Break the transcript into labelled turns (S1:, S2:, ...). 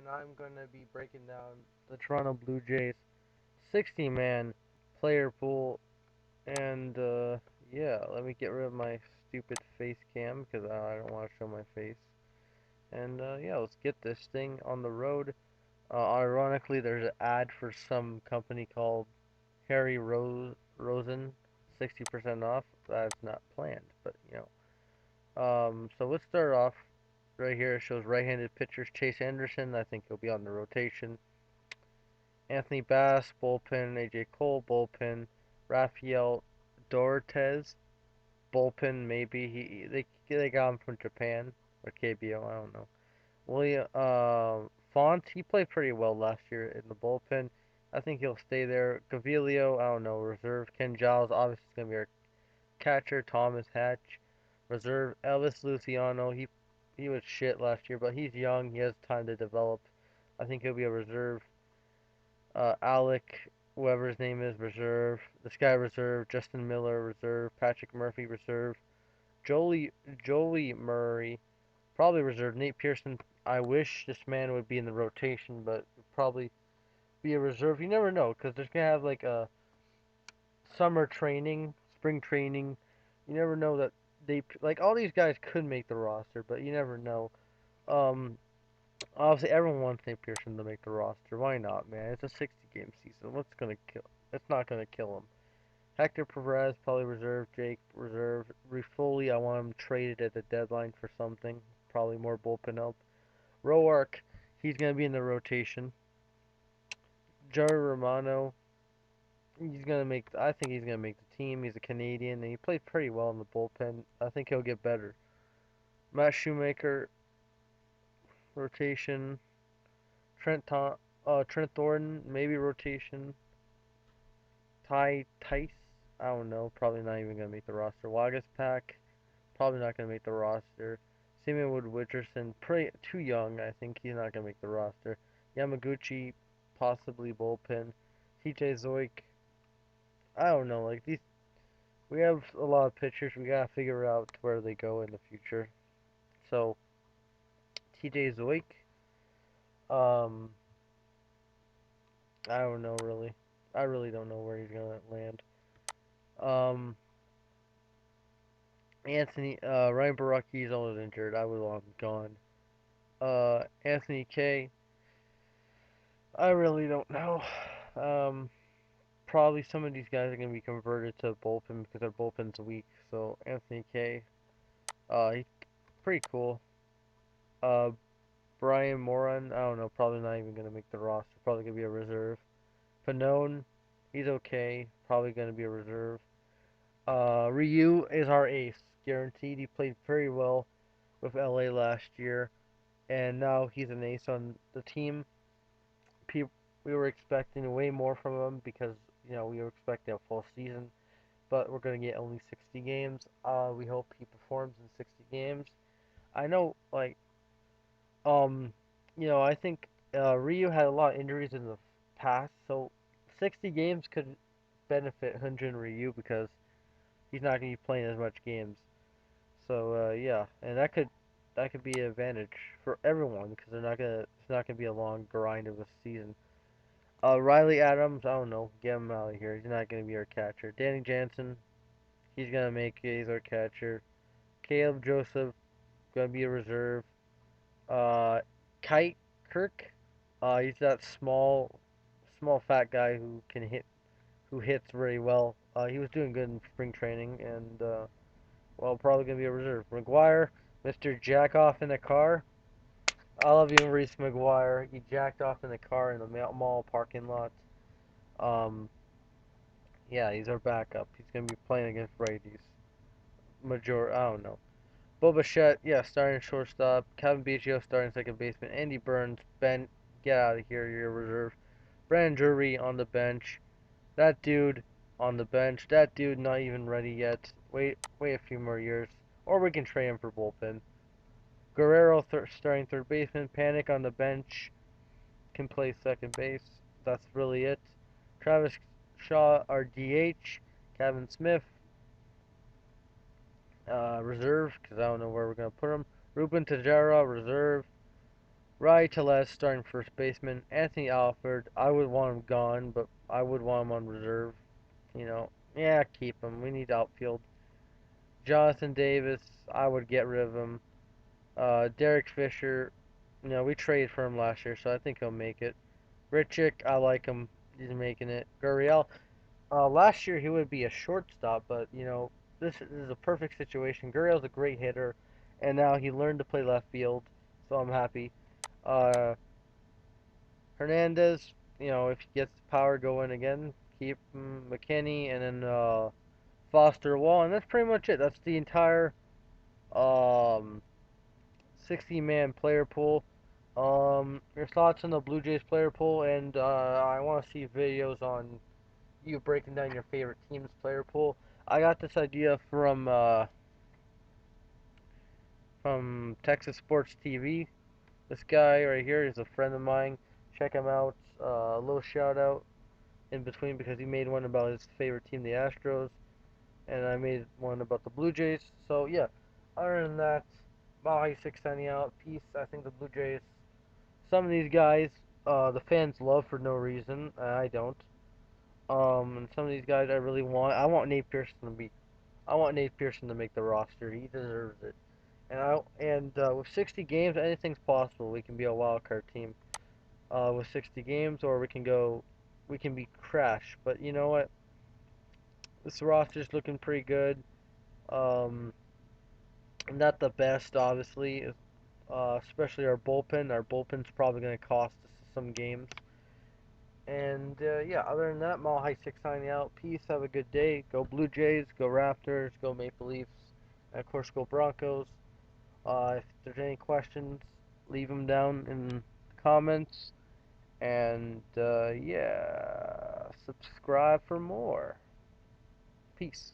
S1: and I'm gonna be breaking down the Toronto Blue Jays 60-man player pool. And yeah, let me get rid of my stupid face cam because I don't want to show my face. And yeah, let's get this thing on the road. Ironically, there's an ad for some company called Rosen, 60% off. That's not planned, but you know. So let's start off right here. It shows right-handed pitchers. Chase Anderson, I think he'll be on the rotation. Anthony Bass, bullpen. AJ Cole, bullpen. Rafael Dortez, bullpen. Maybe they got him from Japan or KBO. I don't know. William Font, he played pretty well last year in the bullpen. I think he'll stay there. Gavilio, I don't know. Reserve. Ken Giles, obviously is gonna be our catcher. Thomas Hatch, reserve. Elvis Luciano, he was shit last year, but he's young. He has time to develop. I think he'll be a reserve. Alec, whoever his name is, reserve. This guy reserve. Justin Miller reserve. Patrick Murphy reserve. Joey Murray probably reserve. Nate Pearson. I wish this man would be in the rotation, but probably be a reserve. You never know because there's gonna have like a summer training, spring training. You never know that they like all these guys could make the roster, but you never know. Um, Obviously everyone wants Nate Pearson to make the roster. Why not, man? It's a 60 game season. What's gonna kill? It's not gonna kill him. Hector Perez probably reserve. Jake reserve. Rifoli, I want him traded at the deadline for something. Probably more bullpen help. Roark, he's gonna be in the rotation. Joey Romano, he's gonna make. I think he's gonna make the team. He's a Canadian and he played pretty well in the bullpen. I think he'll get better. Matt Shoemaker, rotation. Trent Thornton, maybe rotation. Ty Tice, I don't know. Probably not even gonna make the roster. Wagas Pack, probably not gonna make the roster. Simeon Wood Richardson, pretty too young. I think he's not gonna make the roster. Yamaguchi, possibly bullpen. TJ Zoik, I don't know. Like these, we have a lot of pitchers. We gotta figure out where they go in the future. So TJ Zoik, um, I don't know really. I really don't know where he's gonna land. Um, Ryan Baraki is always injured. I would want him gone. Anthony K, I really don't know. Um, Probably some of these guys are gonna be converted to bullpen because their bullpen's weak. So Anthony K, he's pretty cool. Uh, Brian Moran, I don't know, probably not even gonna make the roster. Probably gonna be a reserve. Panone, he's okay. Probably gonna be a reserve. Ryu is our ace, guaranteed. He played very well with LA last year, and now he's an ace on the team. We were expecting way more from him because we were expecting a full season, but we're gonna get only 60 games. We hope he performs in 60 games. I know, like, um, I think Ryu had a lot of injuries in the past, so 60 games could benefit Hyunjin Ryu because he's not gonna be playing as much games. So yeah, and that could be an advantage for everyone because it's not gonna be a long grind of a season. Riley Adams, I don't know, get him out of here. He's not gonna be our catcher. Danny Jansen, he's gonna make it. He's our catcher. Caleb Joseph, gonna be a reserve. Uh, Kite Kirk, he's that small fat guy who hits very well. He was doing good in spring training, and well, probably gonna be a reserve. McGuire, Mr. Jack off in the car. I love you, Maurice McGuire. He jacked off in the car in the mall parking lot. Um, yeah, he's our backup. He's gonna be playing against righties. I don't know. Boba Fett, yeah, starting shortstop. Kevin Biggio starting second baseman. Andy Burns, Ben, get out of here. You're a reserve. Brandon Drury on the bench. That dude on the bench. That dude not even ready yet. Wait a few more years, or we can trade him for bullpen. Guerrero starting third baseman. Panic on the bench. Can play second base. That's really it. Travis Shaw, our DH. Kevin Smith, reserve, because I don't know where we're going to put him. Ruben Tejera, reserve. Riley Teles starting first baseman. Anthony Alford, I would want him gone, but I would want him on reserve. Yeah, keep him. We need outfield. Jonathan Davis, I would get rid of him. Derek Fisher, we traded for him last year, so I think he'll make it. Richick, I like him. He's making it. Gurriel, last year he would be a shortstop, but this is a perfect situation. Gurriel's a great hitter, and now he learned to play left field, so I'm happy. Uh, Hernandez, if he gets the power going again, keep McKinney and then Foster Wall, and that's pretty much it. That's the entire um, 60-man player pool. Your thoughts on the Blue Jays player pool, and I want to see videos on you breaking down your favorite team's player pool. I got this idea from Texas Sports TV. This guy right here is a friend of mine. Check him out. A little shout out in between because he made one about his favorite team, the Astros, and I made one about the Blue Jays. So yeah, other than that, Mahi 6 signing out. Peace. I think the Blue Jays. Some of these guys, the fans love for no reason. I don't. And some of these guys I really want. I want Nate Pearson to be. I want Nate Pearson to make the roster. He deserves it. And with 60 games, anything's possible. We can be a wild card team. With 60 games, or we can be crash. But you know what? This roster's looking pretty good. Um, Not the best, obviously, especially our bullpen. Our bullpen's probably going to cost us some games. And yeah, other than that, Mile High 6 signing out. Peace. Have a good day. Go Blue Jays. Go Raptors. Go Maple Leafs. And of course, go Broncos. If there's any questions, leave them down in the comments. And yeah, subscribe for more. Peace.